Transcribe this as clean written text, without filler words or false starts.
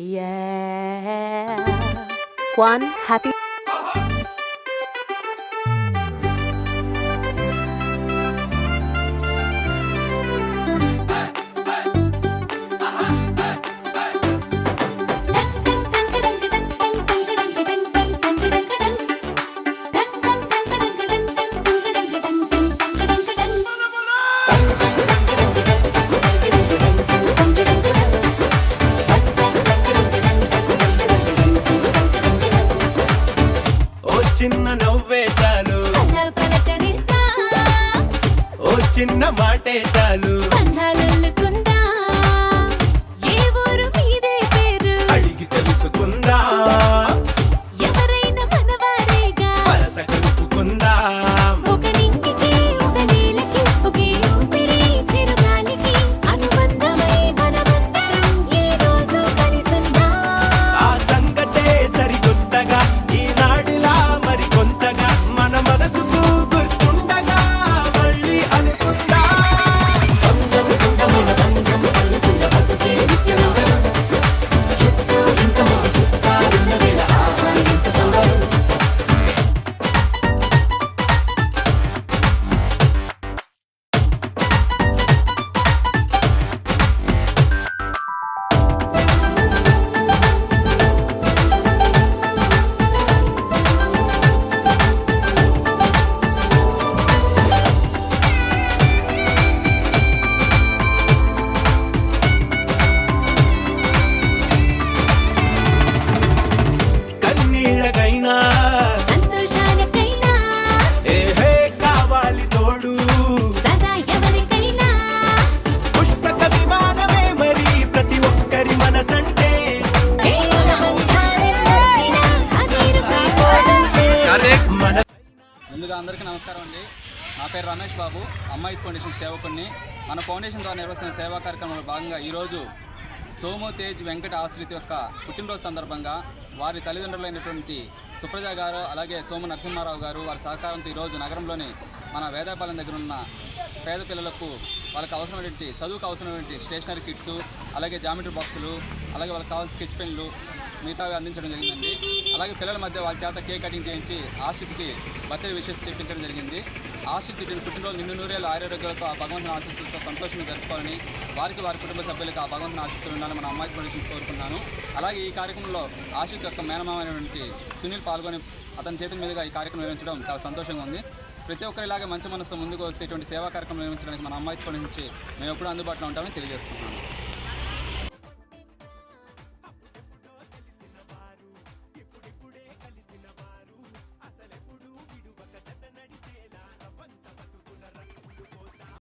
Yeah. One happy. చిన్న నవ్వే చాలు ఓ చిన్న మాటే చాలు అడిగి తెలుసుకుందా ఎవరైనా మనవారేగా వరస కలుపుకుందా ఒక నింగికి ఒక నేలకి ఒకే ఊపిరి చిరుగాలికి అనుబంధమై మనమందరం ఈ రోజు కలిసుందాం ఆ సంగతే సరికొత్తగా ఈనాడిలా మరి కొంతగా మన మనసుకు గుర్తుండగా మళ్ళీ అనుకుందా కన్నీళ్ళకైనా సంతోషాలకైనా ఏహే కావాలి తోడు సదా ఎవరికైనా పుష్పక విమానమే మరి ప్రతి ఒక్కరి మనసంటే ఏల బంధాలే వచ్చినా అదిరుపై పోదంతే మన ముందుగా అందరికీ నమస్కారం అండి. నా పేరు రమేష్ బాబు, అమ్మాయి ఫౌండేషన్ సేవకుడిని. మన ఫౌండేషన్ ద్వారా నిర్వహిస్తున్న సేవా కార్యక్రమంలో భాగంగా ఈరోజు సోము తేజ్ వెంకట ఆశ్రిత్ యొక్క పుట్టినరోజు సందర్భంగా వారి తల్లిదండ్రులైనటువంటి సుప్రజ గారు అలాగే సోము నరసింహారావు గారు వారి సహకారంతో ఈరోజు నగరంలోని మన వేదాపాలెం దగ్గర ఉన్న పేద పిల్లలకు వాళ్ళకి అవసరమైనటువంటి చదువుకు అవసరమైనటువంటి స్టేషనరీ కిట్స్ అలాగే జామెట్రీ బాక్సులు అలాగే వాళ్ళకి కావాల్సిన స్కెచ్ పెన్లు మిగతావి అందించడం జరిగిందండి. అలాగే పిల్లల మధ్య వాళ్ళ చేత కేక్ కటింగ్ చేయించి ఆశ్రిత్కి బర్త్డే విషెస్ చెప్పించడం జరిగింది. ఆశ్రిత్ పుట్టినరోజు నిన్ను నూరేళ్ళు ఆరోగ్యాలతో ఆ భగవంతుని ఆశీస్సులతో సంతోషంగా జరుపుకోవాలని వారికి వారి కుటుంబ సభ్యులకు ఆ భగవంతుని ఆశీస్సులు ఉండాలని మన అమ్మాయి ఫౌండేషన్ కోరుకుంటున్నాను. అలాగే ఈ కార్యక్రమంలో ఆశ్రిత్ యొక్క మేనమామైనటువంటి సునీల్ పాల్గొని అతని చేతుల మీదుగా ఈ కార్యక్రమం నిర్వహించడం చాలా సంతోషంగా ఉంది. ప్రతి ఒక్కరిలాగే మంచి మనసు ముందుకు వస్తే ఇటువంటి సేవా కార్యక్రమం నిర్వహించడానికి మన అమ్మాయి ఫౌండేషన్ నుంచి మేము ఎప్పుడూ అందుబాటులో ఉంటామని తెలియజేసుకుంటున్నాను.